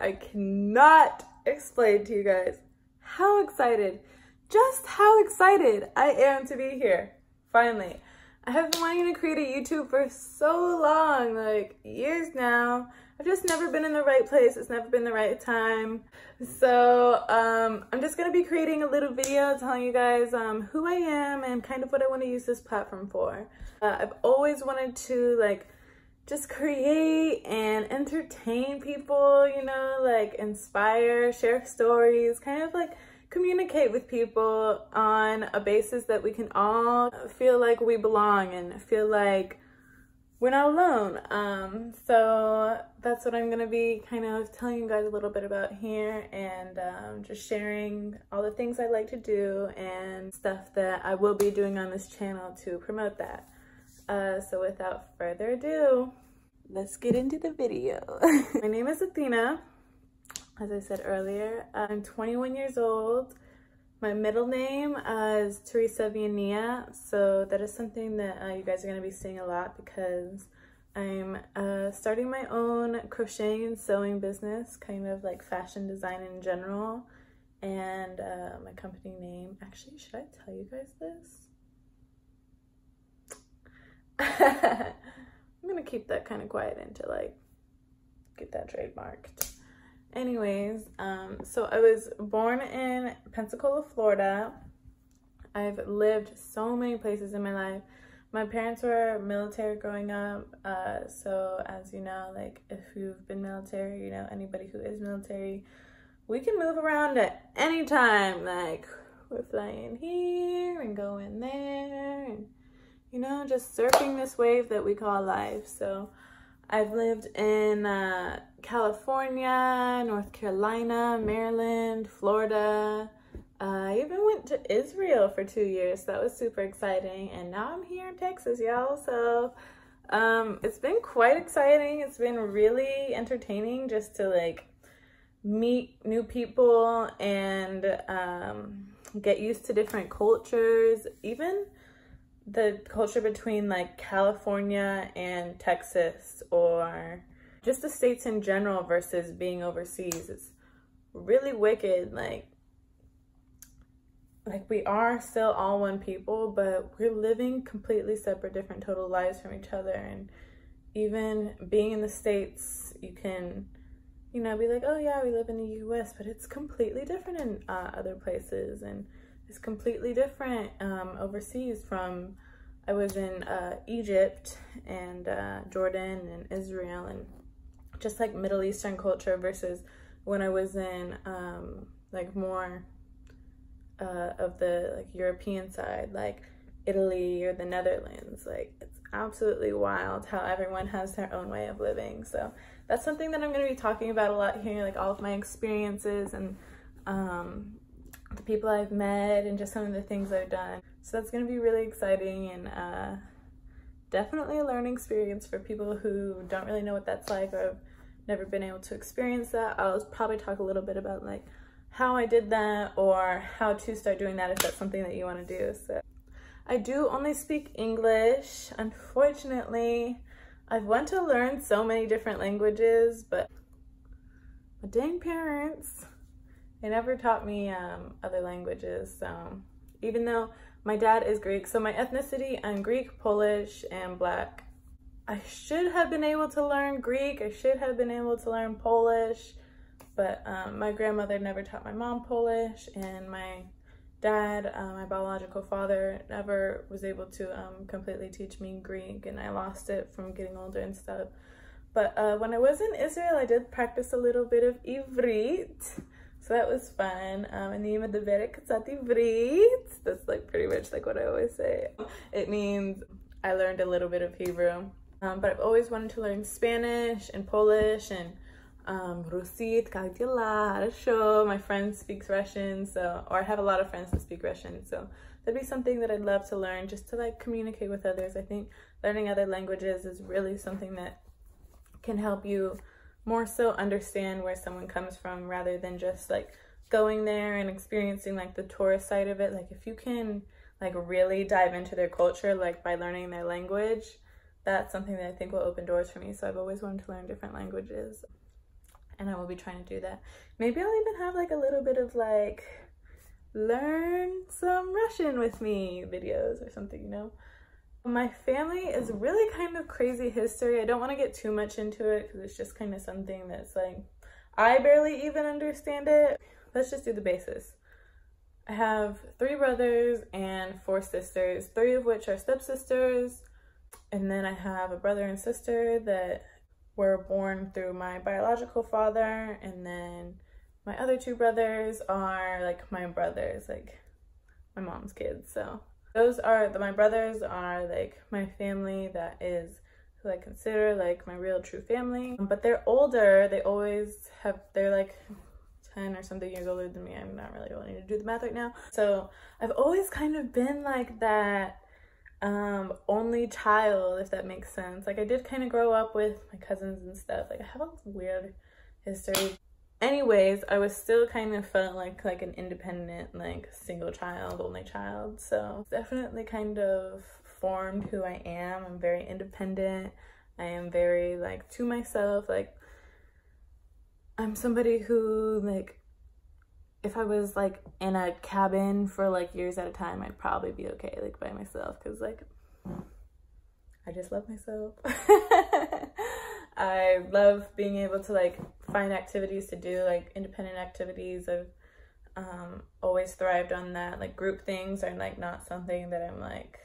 man, I cannot explain to you guys how excited, just how excited I am to be here, finally. I have been wanting to create a YouTube for so long, like years now. I've just never been in the right place. It's never been the right time. So I'm just gonna be creating a little video telling you guys who I am and kind of what I want to use this platform for. I've always wanted to like just create and entertain people, you know, like inspire, share stories, kind of like communicate with people on a basis that we can all feel like we belong and feel like we're not alone. So that's what I'm gonna be kind of telling you guys a little bit about here, and just sharing all the things I like to do and stuff that I will be doing on this channel to promote that. So without further ado, let's get into the video. My name is Athena. As I said earlier, I'm 21 years old. My middle name is Teresa Viania, so that is something that you guys are going to be seeing a lot because I'm starting my own crocheting and sewing business, kind of like fashion design in general. And my company name, actually, should I tell you guys this? I'm going to keep that kind of quiet until I get that trademarked. Anyways, so I was born in Pensacola, Florida. I've lived so many places in my life. My parents were military growing up, so as you know, like if you've been military, you know, anybody who is military, we can move around at any time. Like we're flying here and going there and, you know, just surfing this wave that we call life. So I've lived in California, North Carolina, Maryland, Florida. I even went to Israel for 2 years. That was super exciting. And now I'm here in Texas, y'all. So it's been quite exciting. It's been really entertaining just to like meet new people and get used to different cultures. Even the culture between like California and Texas, or just the states in general versus being overseas, is really wicked. Like we are still all one people, but we're living completely separate, different total lives from each other. And even being in the States, you can, you know, be like, oh yeah, we live in the US, but it's completely different in other places, and it's completely different overseas. From I was in Egypt and Jordan and Israel, and just like Middle Eastern culture, versus when I was in like more of the like European side, like Italy or the Netherlands. Like it's absolutely wild how everyone has their own way of living. So that's something that I'm going to be talking about a lot here, like all of my experiences and the people I've met and just some of the things I've done. So that's going to be really exciting and definitely a learning experience for people who don't really know what that's like or have never been able to experience that. I'll probably talk a little bit about like how I did that or how to start doing that if that's something that you want to do. So I do only speak English. Unfortunately, I've wanted to learn so many different languages, but my dang parents, they never taught me other languages. So even though my dad is Greek, so my ethnicity, I'm Greek, Polish, and Black. I should have been able to learn Greek. I should have been able to learn Polish, but my grandmother never taught my mom Polish, and my dad, my biological father, never was able to completely teach me Greek, and I lost it from getting older and stuff. But when I was in Israel, I did practice a little bit of Ivrit. So that was fun. And the Medaveret Katsat Ivrit. That's like pretty much like what I always say. It means I learned a little bit of Hebrew. But I've always wanted to learn Spanish and Polish and Rusit, как дела, хорошо. My friend speaks Russian, so, or I have a lot of friends that speak Russian, so that'd be something that I'd love to learn just to like communicate with others. I think learning other languages is really something that can help you more so understand where someone comes from rather than just like going there and experiencing like the tourist side of it. Like if you can like really dive into their culture, like by learning their language, that's something that I think will open doors for me. So I've always wanted to learn different languages. and I will be trying to do that. Maybe I'll even have like a little bit of like learn some Russian with me videos or something, you know. My family is really kind of crazy history. I don't want to get too much into it because it's just kind of something that's like, I barely even understand it. Let's just do the basis. I have 3 brothers and 4 sisters, 3 of which are stepsisters. And then I have a brother and sister that were born through my biological father. And then my other 2 brothers are like my brothers, like my mom's kids. So those are, my brothers are like my family that is who I consider like my real true family. But they're older, they're like 10 or something years older than me. I'm not really wanting to do the math right now. So I've always kind of been like that only child, if that makes sense. Like I did kind of grow up with my cousins and stuff. Like I have a weird history. Anyways, I was still kind of felt like an independent, like single child, only child. So definitely kind of formed who I am. I'm very independent. I am very like to myself. Like I'm somebody who like, if I was like in a cabin for like years at a time, I'd probably be okay like by myself, because like I just love myself. I love being able to like find activities to do, like independent activities. I've always thrived on that. Like group things are like not something that I'm like,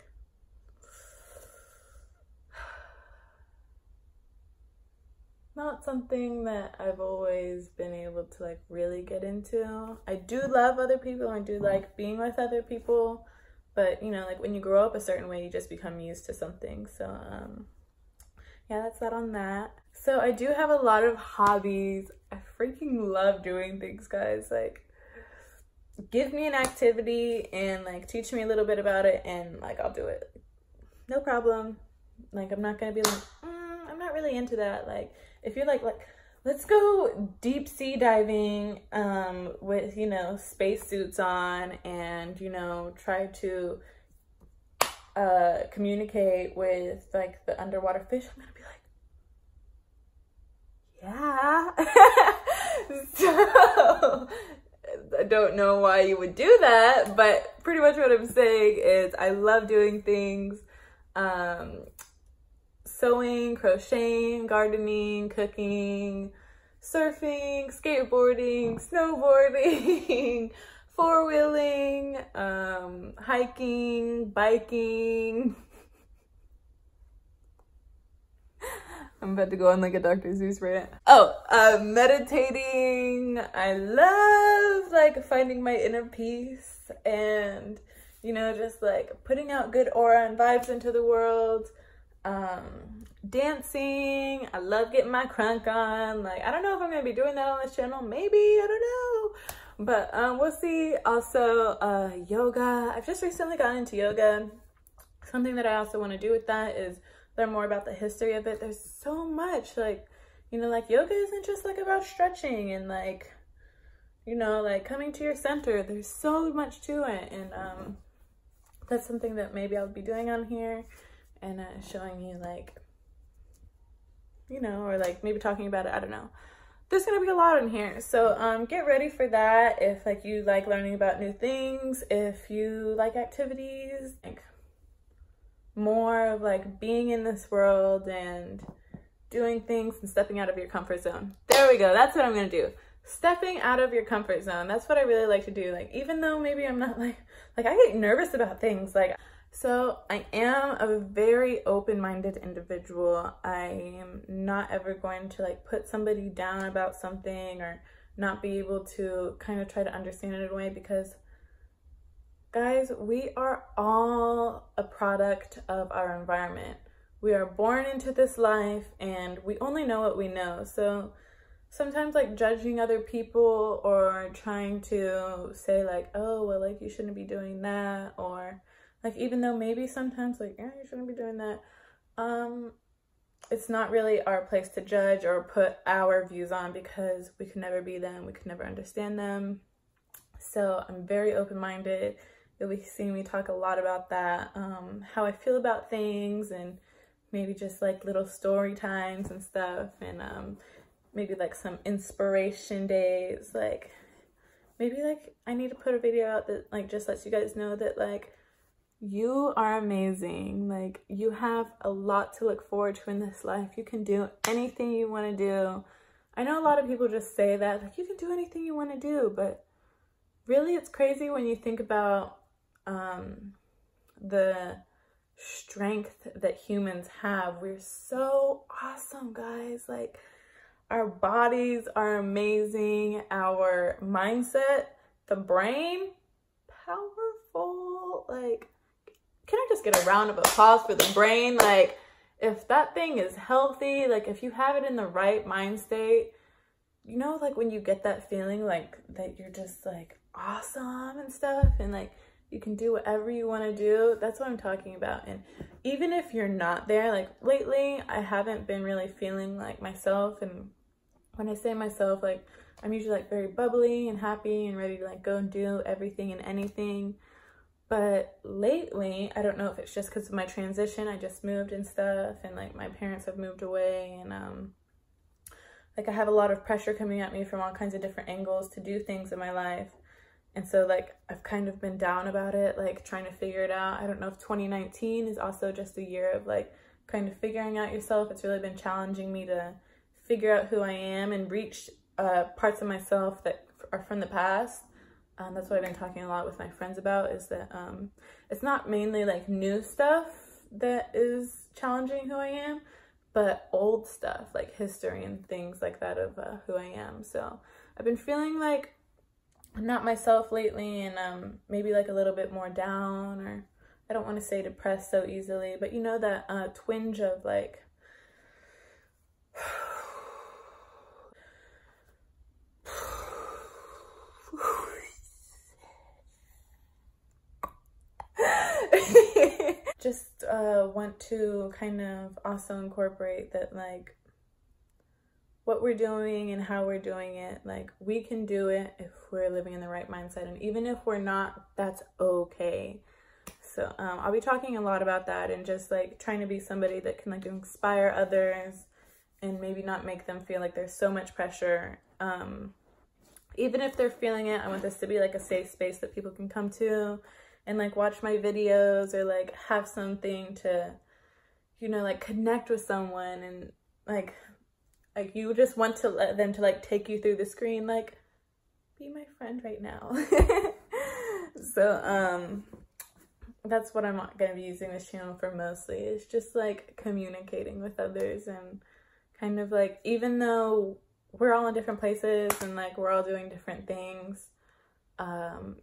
not something that I've always been able to like really get into. I do love other people. I do like being with other people, but you know, like when you grow up a certain way, you just become used to something. So yeah, that's that on that. So I do have a lot of hobbies. I freaking love doing things, guys. Like give me an activity and like teach me a little bit about it and like I'll do it. No problem. Like I'm not gonna be like, I'm not really into that. Like if you're like let's go deep sea diving with, you know, spacesuits on and, you know, try to communicate with like the underwater fish, I'm gonna be like, yeah. So I don't know why you would do that, but pretty much what I'm saying is I love doing things, sewing, crocheting, gardening, cooking, surfing, skateboarding, snowboarding, four-wheeling, hiking, biking. I'm about to go on like a Dr. Seuss rant. Oh, meditating. I love like finding my inner peace and, you know, just like putting out good aura and vibes into the world. Dancing. I love getting my crunk on. Like, I don't know if I'm gonna be doing that on this channel. Maybe, I don't know. But we'll see. Also, yoga. I've just recently gotten into yoga. Something that I also want to do with that is learn more about the history of it. There's so much, like, you know, like yoga isn't just like about stretching and like, you know, like coming to your center. There's so much to it, and that's something that maybe I'll be doing on here and showing you, like, you know, or like maybe talking about it. I don't know. There's gonna be a lot in here, so get ready for that. If like you like learning about new things, if you like activities, like more of like being in this world and doing things and stepping out of your comfort zone. There we go. That's what I'm gonna do. Stepping out of your comfort zone. That's what I really like to do. Like, even though maybe I'm not like I get nervous about things. Like, so I am a very open-minded individual. I am not ever going to like put somebody down about something or not be able to kind of try to understand it in a way, because guys, we are all a product of our environment. We are born into this life and we only know what we know. So sometimes like judging other people or trying to say like, oh, well, like you shouldn't be doing that, or like, even though maybe sometimes like, yeah, you shouldn't be doing that. It's not really our place to judge or put our views on, because we can never be them. We can never understand them. So I'm very open-minded. You'll be seeing me talk a lot about that, how I feel about things, and maybe just like little story times and stuff. And maybe like some inspiration days. Like maybe like I need to put a video out that like just lets you guys know that like you are amazing. Like you have a lot to look forward to in this life. You can do anything you want to do. I know a lot of people just say that like you can do anything you want to do, but really it's crazy when you think about the strength that humans have. We're so awesome, guys. Like our bodies are amazing. Our mindset, the brain, powerful. Like, can I just get a round of applause for the brain? Like, if that thing is healthy, like if you have it in the right mind state, you know, like when you get that feeling like that you're just like awesome and stuff, and like you can do whatever you want to do. That's what I'm talking about. And even if you're not there, like lately, I haven't been really feeling like myself. And when I say myself, like I'm usually like very bubbly and happy and ready to like go and do everything and anything. But lately, I don't know if it's just because of my transition. I just moved and stuff, and like my parents have moved away, and like I have a lot of pressure coming at me from all kinds of different angles to do things in my life. And so like I've kind of been down about it, like trying to figure it out. I don't know if 2019 is also just a year of like kind of figuring out yourself. It's really been challenging me to figure out who I am and reach parts of myself that are from the past. That's what I've been talking a lot with my friends about, is that it's not mainly like new stuff that is challenging who I am, but old stuff like history and things like that of who I am. So I've been feeling like I'm not myself lately, and maybe like a little bit more down, or I don't want to say depressed so easily, but you know that twinge of like just want to kind of also incorporate that like what we're doing and how we're doing it, like we can do it if we're living in the right mindset, and even if we're not, that's okay. So I'll be talking a lot about that, and just like trying to be somebody that can like inspire others and maybe not make them feel like there's so much pressure. Even if they're feeling it, I want this to be like a safe space that people can come to and like watch my videos, or like have something to, you know, like connect with someone, and like you just want to let them to like take you through the screen, like be my friend right now. So that's what I'm gonna be using this channel for mostly. It's just like communicating with others, and kind of like, even though we're all in different places and like we're all doing different things,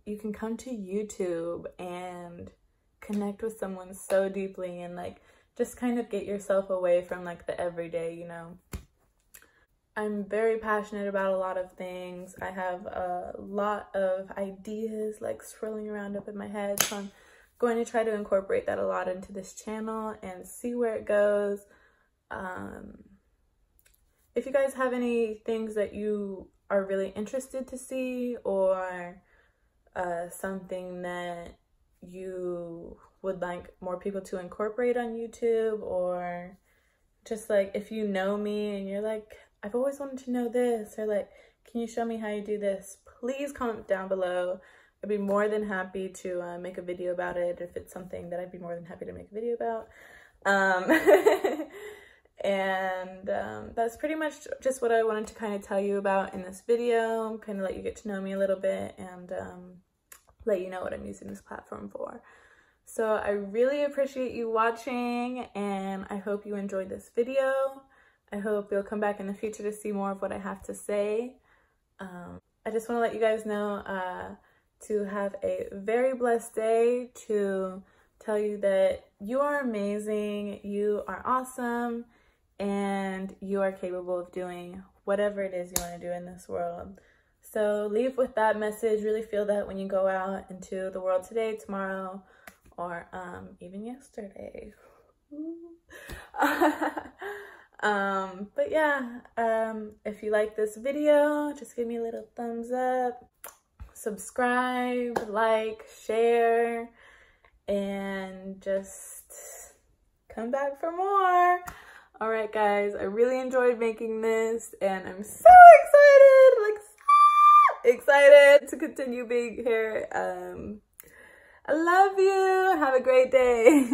you can come to YouTube and connect with someone so deeply, and like just kind of get yourself away from like the everyday, you know. I'm very passionate about a lot of things. I have a lot of ideas like swirling around up in my head, so I'm going to try to incorporate that a lot into this channel and see where it goes. If you guys have any things that you are really interested to see, or something that you would like more people to incorporate on YouTube, or just like if you know me and you're like, I've always wanted to know this, or like, can you show me how you do this? Please comment down below. I'd be more than happy to make a video about it if it's something that I'd be more than happy to make a video about. And that's pretty much just what I wanted to kind of tell you about in this video, kind of let you get to know me a little bit, and let you know what I'm using this platform for. So I really appreciate you watching, and I hope you enjoyed this video. I hope you'll come back in the future to see more of what I have to say. I just want to let you guys know to have a very blessed day, to tell you that you are amazing, you are awesome, and you are capable of doing whatever it is you want to do in this world. So leave with that message. Really feel that when you go out into the world today, tomorrow, or even yesterday. But yeah, if you like this video, just give me a little thumbs up, subscribe, like, share, and just come back for more. All right, guys, I really enjoyed making this, and I'm so excited, like so excited to continue being here. I love you. Have a great day.